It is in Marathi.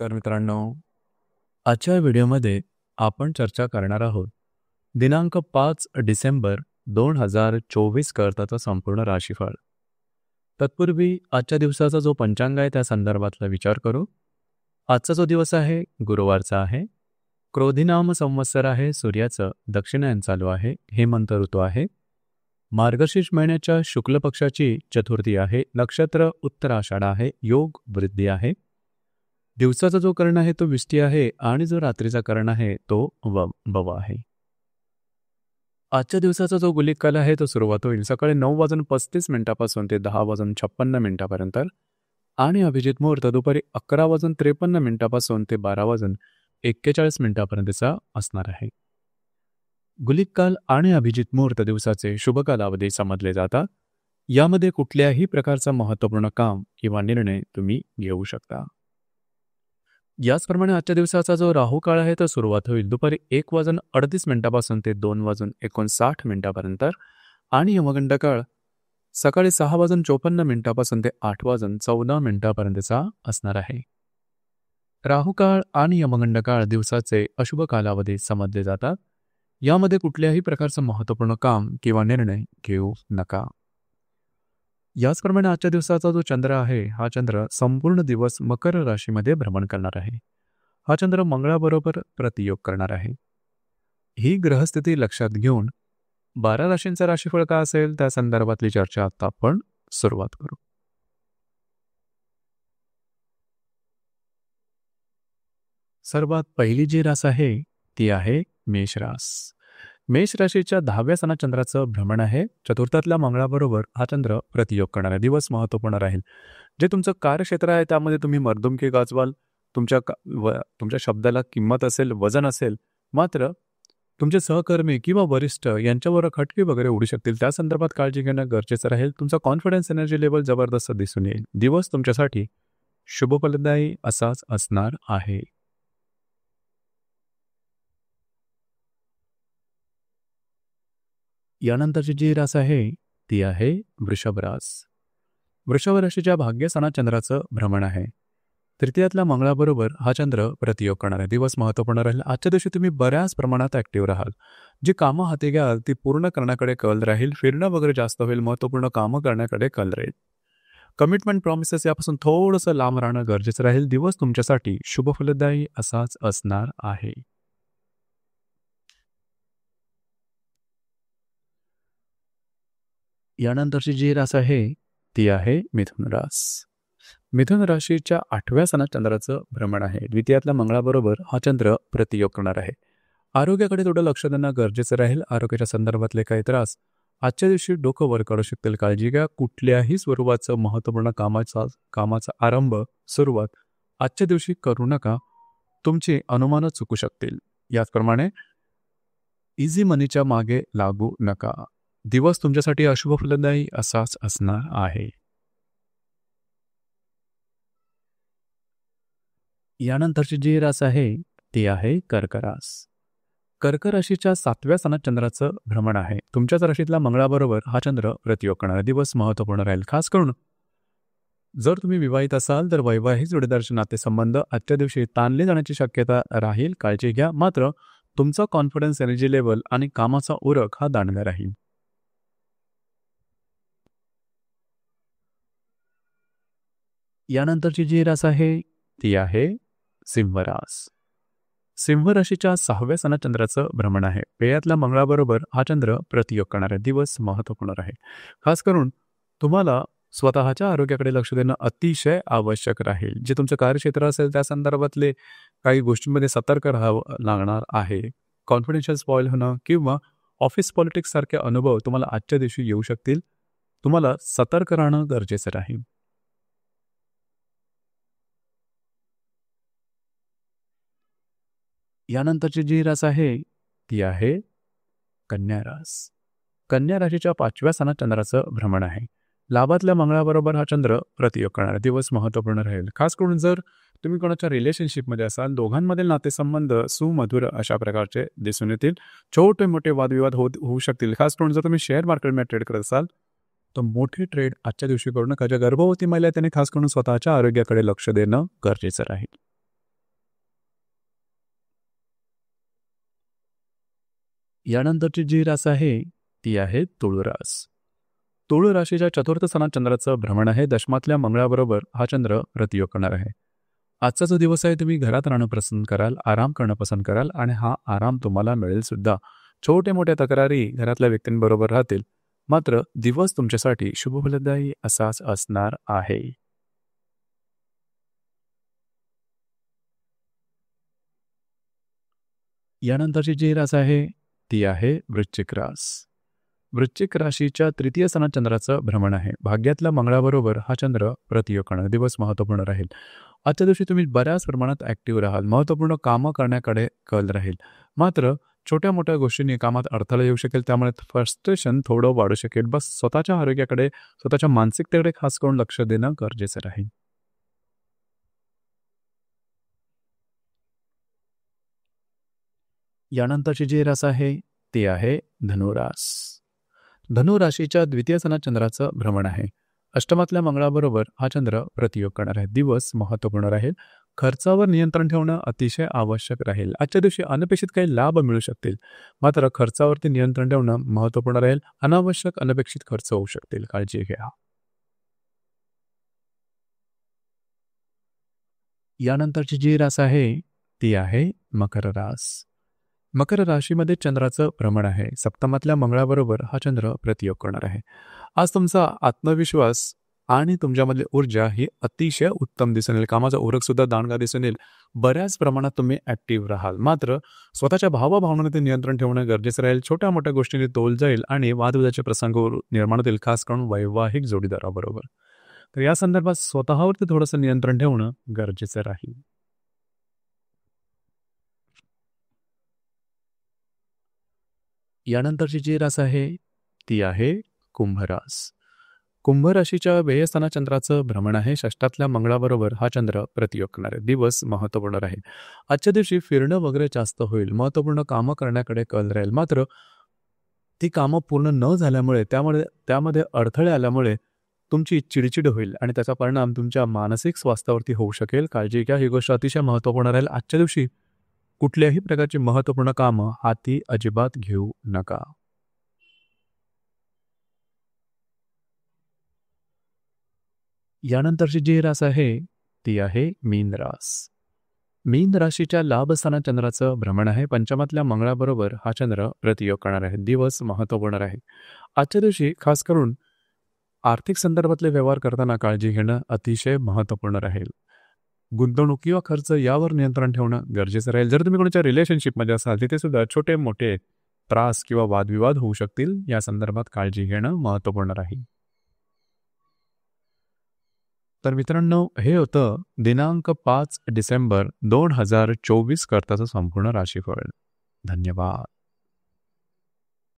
तर मित्रांनो, आजच्या व्हिडिओमध्ये आपण चर्चा करणार आहोत दिनांक 5 डिसेंबर 2024 करताचा संपूर्ण राशीफळ. तत्पूर्वी आजच्या दिवसाचा जो पंचांग आहे त्या संदर्भातला विचार करू. आजचा जो दिवस आहे गुरुवारचा आहे. क्रोधिनाम संवत्सर आहे. सूर्याचं दक्षिणायन चालू आहे. हेमंत ऋतू आहे. मार्गशीर्ष महिन्याच्या शुक्ल पक्षाची चतुर्थी आहे. नक्षत्र उत्तराषाढ आहे. योग वृद्धी आहे. दिवसाचा जो कर्ण आहे तो विष्टी आहे आणि जो रात्रीचा कर्ण आहे तो भव आहे. आजच्या दिवसाचा जो गुलिक काल आहे तो सुरुवात होईल सकाळी 9:35 ते 10:56 आणि अभिजित मुहूर्त दुपारी 11:53 ते 12:41 असणार आहे. गुलिक काल आणि अभिजित मुहूर्त दिवसाचे शुभ कालावधी समजले जातात. यामध्ये कुठल्याही प्रकारचा महत्त्वपूर्ण काम किंवा निर्णय तुम्ही घेऊ शकता. याचप्रमाणे आजच्या दिवसाचा जो राहू काळ आहे तो सुरुवात होईल दुपारी 1:38 ते 2:59 आणि यमगंड काळ सकाळी 6:54 ते 8:14 असणार आहे. राहू काळ आणि यमगंड काळ दिवसाचे अशुभ कालावधी समजले जातात. यामध्ये कुठल्याही प्रकारचं महत्त्वपूर्ण काम किंवा निर्णय घेऊ नका. याचप्रमाणे आजच्या दिवसाचा जो चंद्र आहे हा चंद्र संपूर्ण दिवस मकर राशीमध्ये भ्रमण करणार आहे. हा चंद्र मंगळाबरोबर प्रतियोग करणार आहे. ही ग्रहस्थिती लक्षात घेऊन 12 राशींचा राशीफळ का असेल त्या संदर्भातली चर्चा आता आपण सुरुवात करू. सर्वात पहिली जी रास आहे ती आहे मेष रास. मेष राशीच्या 10व्या सणात चंद्राचं भ्रमण आहे. चतुर्थातल्या मंगळाबरोबर हा चंद्र प्रतियोग करणारा दिवस महत्त्वपूर्ण राहील. जे तुमचं कार्यक्षेत्र आहे त्यामध्ये तुम्ही मर्दुमकी गाजवाल. तुमच्या शब्दाला किंमत असेल, वजन असेल. मात्र तुमचे सहकर्मी किंवा वरिष्ठ यांच्यावर खटके वगैरे उडू शकतील. त्या संदर्भात काळजी घेणं गरजेचं राहील. तुमचा कॉन्फिडन्स एनर्जी लेवल जबरदस्त दिसून येईल. दिवस तुमच्यासाठी शुभफलदायी असाच असणार आहे. यानंतरची जी रास आहे ती आहे वृषभ रास. वृषभ राशीच्या भाग्यस्थानात चंद्राचं भ्रमण आहे. तृतीयातल्या मंगळाबरोबर हा चंद्र प्रतियोग करणारा दिवस महत्त्वपूर्ण राहील. आजच्या दिवशी तुम्ही बऱ्याच प्रमाणात ऍक्टिव्ह राहाल. जी कामं हाती घ्याल ती पूर्ण करण्याकडे कल राहील. फिरणं वगैरे जास्त होईल. महत्त्वपूर्ण कामं करण्याकडे कल राहील. कमिटमेंट प्रॉमिसेस यापासून थोडंसं लांब राहणं गरजेचं राहील. दिवस तुमच्यासाठी शुभफलदायी असाच असणार आहे. यानंतरची जी रास आहे ती आहे मिथुन रास. मिथुन राशीच्या 8व्या सणात चंद्राचं भ्रमण आहे. द्वितीयातल्या मंगळाबरोबर हा चंद्र प्रतियोग करणार आहे. आरोग्याकडे थोडं लक्ष देणं गरजेचं राहील. आरोग्याच्या संदर्भातले काही त्रास आजच्या दिवशी डोकं वर काढू शकतील. काळजी घ्या. कुठल्याही स्वरूपाचं महत्त्वपूर्ण कामाचा आरंभ सुरुवात आजच्या दिवशी करू नका. तुमची अनुमानं चुकू शकतील. याचप्रमाणे इझी मनीच्या मागे लागू नका. दिवस तुमच्यासाठी अशुभ फलदायी असाच असणार आहे. यानंतरची जी रास आहे ती आहे कर्क रास. कर्क राशीच्या 7व्या सणात चंद्राचं भ्रमण आहे. तुमच्याच राशीतल्या मंगळाबरोबर हा चंद्र प्रतियोग करणारा दिवस महत्त्वपूर्ण राहील. खास करून जर तुम्ही विवाहित असाल तर वैवाहिक जोडीदाराचे नातेसंबंध आजच्या दिवशी ताणले जाण्याची शक्यता राहील. काळजी घ्या. मात्र तुमचा कॉन्फिडन्स एनर्जी लेवल आणि कामाचा उरक हा दांडगा राहील. यानंतरची जी रास आहे ती आहे सिंह रास. सिंह राशीच्या 6व्या सणात चंद्राचं भ्रमण आहे. पेयातल्या मंगळाबरोबर हा चंद्र प्रतियोग करणारा दिवस महत्त्वपूर्ण राहील. खास करून तुम्हाला स्वतःच्या आरोग्याकडे लक्ष देणं अतिशय आवश्यक राहील. जे तुमचं कार्यक्षेत्र असेल त्या संदर्भातले काही गोष्टींमध्ये सतर्क राहावं लागणार आहे. कॉन्फिडेन्शियल स्पॉईल होणं किंवा ऑफिस पॉलिटिक्स सारखे अनुभव तुम्हाला आजच्या दिवशी येऊ शकतील. तुम्हाला सतर्क राहणं गरजेचं राहील. यानंतरची जी रास आहे ती आहे कन्या रास. कन्या राशीच्या 5व्या सणात चंद्राचं भ्रमण आहे. लाभातल्या मंगळाबरोबर हा चंद्र प्रतियोग करणारा दिवस महत्त्वपूर्ण राहील. खास करून जर तुम्ही कोणाच्या रिलेशनशिपमध्ये असाल दोघांमधील नातेसंबंध सुमधुर अशा प्रकारचे दिसून येतील. छोटे मोठे वादविवाद होऊ शकतील. खास करून जर तुम्ही शेअर मार्केटमध्ये ट्रेड करत असाल तर मोठे ट्रेड आजच्या दिवशी करू नका. ज्या गर्भवती महिला त्याने खास करून स्वतःच्या आरोग्याकडे लक्ष देणं गरजेचं राहील. यानंतरची जी रास आहे ती आहे तुळ रास. तुळ राशीच्या चतुर्थ स्थानात चंद्राचं भ्रमण आहे. दशमातल्या मंगळाबरोबर हा चंद्र प्रतियोग करणार आहे. आजचा जो दिवस आहे तुम्ही घरात राहणं पसंत कराल, आराम करणं पसंत कराल आणि हा आराम तुम्हाला मिळेल सुद्धा. छोट्या-मोठ्या तक्रारी घरातल्या व्यक्तींबरोबर राहतील. मात्र दिवस तुमच्यासाठी शुभफलदायी असाच असणार आहे. यानंतरची जी रास आहे ती आहे वृश्चिक रास. वृश्चिक राशीच्या तृतीय स्थानात चंद्राचं भ्रमण आहे. भाग्यातल्या मंगळाबरोबर हा चंद्र प्रतियोग करणार दिवस महत्त्वपूर्ण राहील. आजच्या दिवशी तुम्ही बऱ्याच प्रमाणात ॲक्टिव्ह राहाल. महत्त्वपूर्ण कामं करण्याकडे कल राहील. मात्र छोट्या-मोठ्या गोष्टींनी कामात अडथळा येऊ शकेल. त्यामुळे फ्रस्ट्रेशन थोडं वाढू शकेल. बस स्वतःच्या आरोग्याकडे, स्वतःच्या मानसिकतेकडे खास करून लक्ष देणं गरजेचं राहील. यानंतरची जी रास आहे ती आहे धनुरास. धनुराशीच्या द्वितीय स्थानात चंद्राचं भ्रमण आहे. अष्टमातल्या मंगळाबरोबर हा चंद्र प्रतियोग करणार आहे. दिवस महत्त्वपूर्ण राहील. खर्चावर नियंत्रण ठेवणं अतिशय आवश्यक राहील. आजच्या दिवशी अनपेक्षित काही लाभ मिळू शकतील. मात्र खर्चावरती नियंत्रण ठेवणं महत्त्वपूर्ण राहील. अनावश्यक अनपेक्षित खर्च होऊ शकतील. काळजी घ्या. यानंतरची जी रास आहे ती आहे मकर रास. मकर राशीमध्ये चंद्राचं भ्रमण आहे. सप्तमातल्या मंगळाबरोबर हा चंद्र प्रतियोग करणार आहे. आज तुमचा आत्मविश्वास आणि तुमच्यामधली ऊर्जा ही अतिशय उत्तम दिसून येईल. कामाचा उरकसुद्धा दांडगा दिसून येईल. बऱ्याच प्रमाणात तुम्ही ॲक्टिव्ह राहाल. मात्र स्वतःच्या भावभावनांवरती नियंत्रण ठेवणं गरजेचं राहील. छोट्या-मोठ्या गोष्टींनी तोल जाईल आणि वादविवादाचे प्रसंग निर्माण होतील, खास करून वैवाहिक जोडीदाराबरोबर. तर या संदर्भात स्वतःवरती थोडंसं नियंत्रण ठेवणं गरजेचं राहील. यानंतरची जी रास आहे ती आहे कुंभरास. कुंभ राशीच्या व्ययस्थानात चंद्राचं भ्रमण आहे. षष्ठातल्या मंगळाबरोबर हा चंद्र प्रतियोग करणार आहे. दिवस महत्त्वपूर्ण राहील. आजच्या दिवशी फिरणं वगैरे जास्त होईल. महत्त्वपूर्ण कामं करण्याकडे कल राहील. मात्र ती कामं पूर्ण न झाल्यामुळे त्यामध्ये अडथळे आल्यामुळे तुमची चिडचिड होईल आणि त्याचा परिणाम तुमच्या मानसिक स्वास्थ्यावरती होऊ शकेल. काळजी घ्या. ही गोष्ट अतिशय महत्त्वपूर्ण राहील. आजच्या दिवशी कुठल्याही प्रकारची महत्त्वपूर्ण कामं हाती अजिबात घेऊ नका. यानंतरची जी रास आहे ती आहे मीन रास. मीन राशीच्या लाभस्थानात चंद्राचं भ्रमण आहे. पंचमातल्या मंगळाबरोबर हा चंद्र प्रतियोग करणार आहे. दिवस महत्त्वपूर्ण राहील. आजच्या दिवशी खास करून आर्थिक संदर्भातले व्यवहार करताना काळजी घेणं अतिशय महत्त्वपूर्ण राहील. गुंतवणूक किंवा खर्च यावर नियंत्रण ठेवणं गरजेचं राहील. जर तुम्ही कोणाच्या रिलेशनशिपमध्ये असाल तिथे सुद्धा छोटे-मोठे त्रास किंवा वादविवाद होऊ शकतील. या संदर्भात काळजी घेणं महत्त्वपूर्ण राहील. तर मित्रांनो, हे होतं दिनांक 5 डिसेंबर 2024 करताचं संपूर्ण राशीफळ. धन्यवाद.